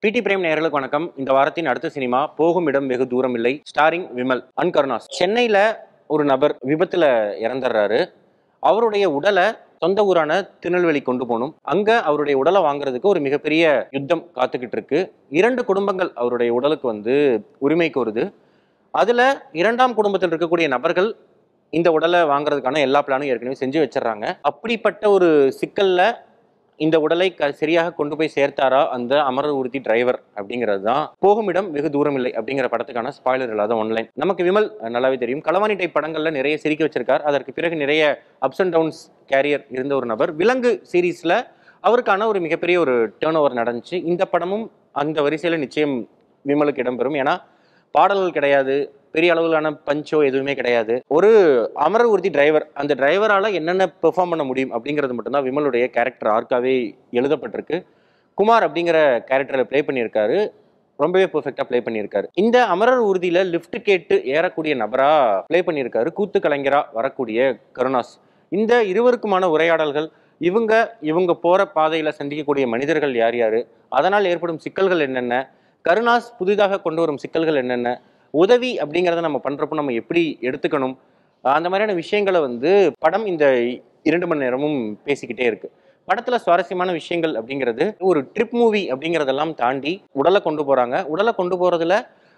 பிடி பிரேம் நேயர்களுக்கு வணக்கம். இந்த வாரத்தின் அடுத்த சினிமா போகும் இடம் வெகு தூரம் இல்லை. Starring Vimal and Karunas. சென்னையில ஒரு நபர் விபத்துல இறந்துடுறாரு. அவருடைய உடலை சொந்த ஊரான திருநெல்வேலி கொண்டு போகணும். அங்க அவருடைய உடலை வாங்குறதுக்கு ஒரு மிகப்பெரிய யுத்தம் காத்துக்கிட்டு இருக்கு. 2 குடும்பங்கள் அவருடைய உடலுக்கு உரிமை கோருது. அதுல 2ஆம் குடும்பத்தில் இருக்கக்கூடிய நபர்கள் இந்த உடலை வாங்குறதுக்கான எல்லா பிளானும் ஏற்கனவே செஞ்சு வச்சிடறாங்க. அப்படிப்பட்ட ஒரு சிக்கல்ல இந்த உடலை சரியாக கொண்டு போய் சேர்த்தாரா அந்த அமர ஊர்தி டிரைவர் அப்படிங்கிறது தான் போகும் இடம் வெகு தூரம் இல்லை அப்படிங்கிற படத்துக்கான ஸ்பாய்லர் இல்லாத ஒன்லைன். நமக்கு விமல் நல்லாவே தெரியும். களவாணி டைப் படங்கள்ல நிறைய சிரிக்க வச்சிருக்கார். அதற்கு பிறகு நிறைய அப்ஸ் அண்ட் டவுன்ஸ் கேரியர் இருந்த ஒரு நபர். விலங்கு சீரீஸ்ல அவருக்கான ஒரு மிகப்பெரிய ஒரு டேர்ன் ஓவர் நடந்துச்சு. இந்த படமும் அந்த வரிசையில நிச்சயம் விமலுக்கு இடம்பெறும். ஏன்னா பாடல்கள் கிடையாது, பெரிய அளவிலான பஞ்சோ எதுவுமே கிடையாது. ஒரு அமர ஊர்தி டிரைவர், அந்த டிரைவரால என்னென்ன பெர்ஃபார்ம் பண்ண முடியும் அப்படிங்கிறது மட்டும்தான் விமலுடைய கேரக்டர் ஆர்க்காவே எழுதப்பட்டிருக்கு. குமார் அப்படிங்கிற கேரக்டரில் ப்ளே பண்ணியிருக்காரு. ரொம்பவே பெர்ஃபெக்டாக ப்ளே பண்ணியிருக்காரு. இந்த அமரர் ஊர்தியில லிஃப்ட் கேட்டு ஏறக்கூடிய நபரா ப்ளே பண்ணியிருக்காரு கூத்து கலைஞரா வரக்கூடிய கருணாஸ். இந்த இருவருக்குமான உரையாடல்கள், இவங்க போற பாதையில சந்திக்கக்கூடிய மனிதர்கள் யார் யாரு, அதனால் ஏற்படும் சிக்கல்கள் என்னென்ன, கருணாஸ் புதிதாக கொண்டு வரும் சிக்கல்கள் என்னென்ன, உதவி அப்படிங்கிறத நம்ம பண்றப்போ நம்ம எப்படி எடுத்துக்கணும், அந்த மாதிரியான விஷயங்களை படம் இந்த 2 மணி நேரமும் பேசிக்கிட்டே இருக்கு. படத்துல சுவாரஸ்யமான விஷயங்கள் அப்படிங்கிறது ஒரு ட்ரிப் மூவி அப்படிங்கிறதெல்லாம் தாண்டி உடலை கொண்டு போறாங்க. உடலை கொண்டு போறதுல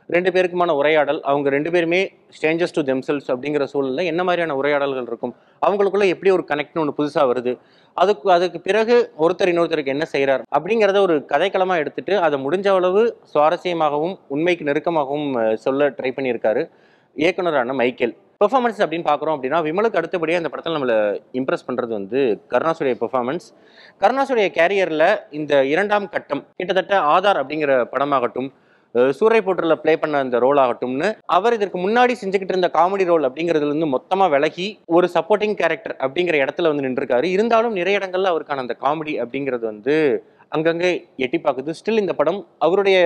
2 பேருக்குமான உரையாடல், அவங்க 2 பேருமே ஸ்ட்ரேஞ்சர்ஸ் டு தெம்செல்ஸ் அப்படிங்கிற சூழல்ல என்ன மாதிரியான உரையாடல்கள் இருக்கும், அவங்களுக்குள்ள எப்படி ஒரு கனெக்ட்னு ஒன்று புதுசா வருது, அதுக்கு பிறகு ஒருத்தர் இன்னொருத்தருக்கு என்ன செய்யறார் அப்படிங்கிறத ஒரு கதைக்களமா எடுத்துட்டு அதை முடிஞ்ச அளவு சுவாரஸ்யமாகவும் உண்மைக்கு நெருக்கமாகவும் சொல்ல ட்ரை பண்ணியிருக்காரு இயக்குனரான மைக்கேல். பெர்ஃபார்மன்ஸ் அப்படின்னு பார்க்குறோம் அப்படின்னா விமலுக்கு அடுத்தபடியாக இந்த படத்தில் நம்மளை இம்ப்ரெஸ் பண்ணுறது கருணாசுடைய பெர்ஃபார்மன்ஸ். கருணாசுடைய கேரியரில் இந்த 2ஆம் கட்டம் கிட்டத்தட்ட ஆதார் அப்படிங்கிற படமாகட்டும், சூரை போட்டில் ப்ளே பண்ண அந்த ரோல் ஆகட்டும்னு அவர் இதற்கு முன்னாடி செஞ்சுக்கிட்டு இருந்த காமெடி ரோல் அப்படிங்கிறதுல மொத்தமாக விலகி ஒரு சப்போர்ட்டிங் கேரக்டர் அப்படிங்கிற இடத்துல நின்றுருக்காரு. இருந்தாலும் நிறைய இடங்கள்ல அவருக்கான அந்த காமெடி அப்படிங்கிறது அங்கங்கே எட்டி பார்க்குது. ஸ்டில் இந்த படம் அவருடைய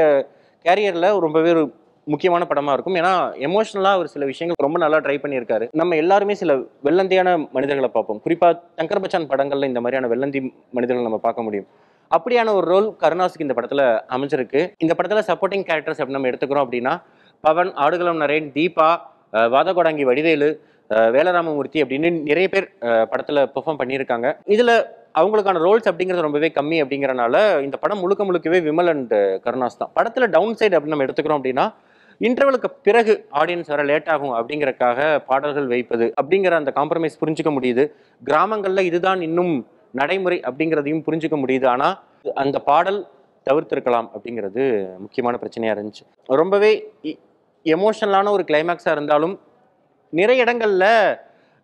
கேரியரில் ரொம்பவே ஒரு முக்கியமான படமாக இருக்கும். ஏன்னா எமோஷனலாக அவர் சில விஷயங்கள் ரொம்ப நல்லா ட்ரை பண்ணியிருக்காரு. நம்ம எல்லாருமே சில வெள்ளந்தியான மனிதர்களை பார்ப்போம். குறிப்பாக சங்கர் பச்சான் படங்களில் இந்த மாதிரியான வெள்ளந்தி மனிதர்கள் நம்ம பார்க்க முடியும். அப்படியான ஒரு ரோல் கருணாஸுக்கு இந்த படத்தில் அமைஞ்சிருக்கு. இந்த படத்தில் சப்போர்ட்டிங் கேரக்டர்ஸ் அப்படி நம்ம எடுத்துக்கிறோம் அப்படின்னா பவன், ஆடுகளம் நரேன், தீபா, வாதகோடாங்கி வடிவேலு, வேலராமமூர்த்தி அப்படின்னு நிறைய பேர் படத்தில் பெர்ஃபார்ம் பண்ணியிருக்காங்க. இதில் அவங்களுக்கான ரோல்ஸ் அப்படிங்கிறது ரொம்பவே கம்மி அப்படிங்கிறனால இந்த படம் முழுக்கவே விமல் அண்ட் கருணாஸ் தான். படத்தில் டவுன் சைடு அப்படின்னு நம்ம எடுத்துக்கிறோம் அப்படின்னா இன்டர்வலுக்கு பிறகு ஆடியன்ஸ் வர லேட் ஆகும் அப்படிங்கறக்காக பாடல்கள் வைப்பது அப்படிங்கிற அந்த காம்ப்ரமைஸ் புரிஞ்சுக்க முடியுது. கிராமங்களில் இதுதான் இன்னும் நடைமுறை அப்படிங்கிறதையும் புரிஞ்சுக்க முடியுது. ஆனால் அந்த பாடல் தவிர்த்திருக்கலாம் அப்படிங்கிறது முக்கியமான பிரச்சனையாக இருந்துச்சு. ரொம்பவே எமோஷனலான ஒரு கிளைமேக்ஸாக இருந்தாலும் நிறைய இடங்களில்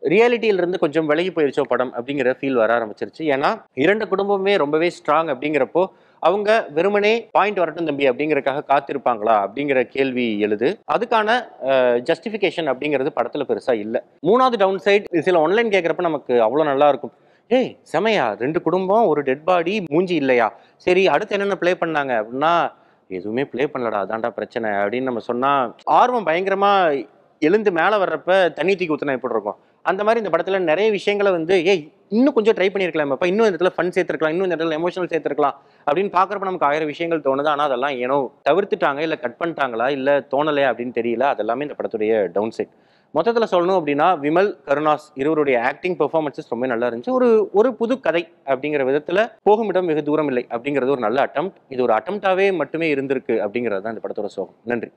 ரியாலிட்டியிலிருந்து கொஞ்சம் விலகி போயிருச்சோ படம் அப்படிங்கிற ஃபீல் வர ஆரம்பிச்சிருச்சு. ஏன்னா 2 குடும்பமே ரொம்பவே ஸ்ட்ராங் அப்படிங்கிறப்போ அவங்க வெறுமனே பாயிண்ட் வரட்டும் தம்பி அப்படிங்கறக்காக காத்திருப்பாங்களா அப்படிங்கிற கேள்வி எழுது. அதுக்கான ஜஸ்டிஃபிகேஷன் அப்படிங்கிறது படத்துல பெருசா இல்லை. 3வது டவுன் சைடு சில ஆன்லைன் கேட்குறப்ப நமக்கு அவ்வளோ நல்லா இருக்கும். ஏய் செமையா, 2 குடும்பம், ஒரு டெட் பாடி, மூஞ்சி இல்லையா, சரி அடுத்து என்னென்ன ப்ளே பண்ணாங்க அப்படின்னா எதுவுமே ப்ளே பண்ணலடா, அதான்டா பிரச்சனை அப்படின்னு நம்ம சொன்னா ஆர்வம் பயங்கரமா எழுந்து மேலே வர்றப்ப தண்ணி தூக்கி ஊற்றினா எப்படி இருக்கும். அந்த மாதிரி இந்த படத்தில் நிறைய விஷயங்களை ஏய் இன்னும் கொஞ்சம் ட்ரை பண்ணியிருக்கலாம், அப்போ இன்னும் இந்த இடத்துல ஃபன் சேர்த்துருக்கலாம், இன்னும் இந்த இடத்துல எமோஷனல் சேர்த்துருக்கலாம் அப்படின்னு பார்க்குறப்ப நமக்கு 1000 விஷயங்கள் தோணுது. ஆனால் அதெல்லாம் ஏனோ தவிர்த்துட்டாங்க, இல்லை கட் பண்ணிட்டாங்களா, இல்லை தோணலையா அப்படின்னு தெரியல. அதெல்லாமே இந்த படத்துடைய டவுன் சைட். மொத்தத்தில் சொல்லணும் அப்படின்னா விமல், கருணாஸ் இருவருடைய ஆக்டிங் பெர்ஃபார்மன்ஸஸ் ரொம்ப நல்லா இருந்துச்சு. ஒரு புது கதை அப்படிங்கிற விதத்தில் போகும் இடம் வெகு தூரம் இல்லை அப்படிங்கிறது ஒரு நல்ல அட்டெம்ப்ட். இது ஒரு அட்டெம்ப்டாகவே மட்டுமே இருந்திருக்கு அப்படிங்கிறது தான் இந்த படத்தோட சோகம். நன்றி.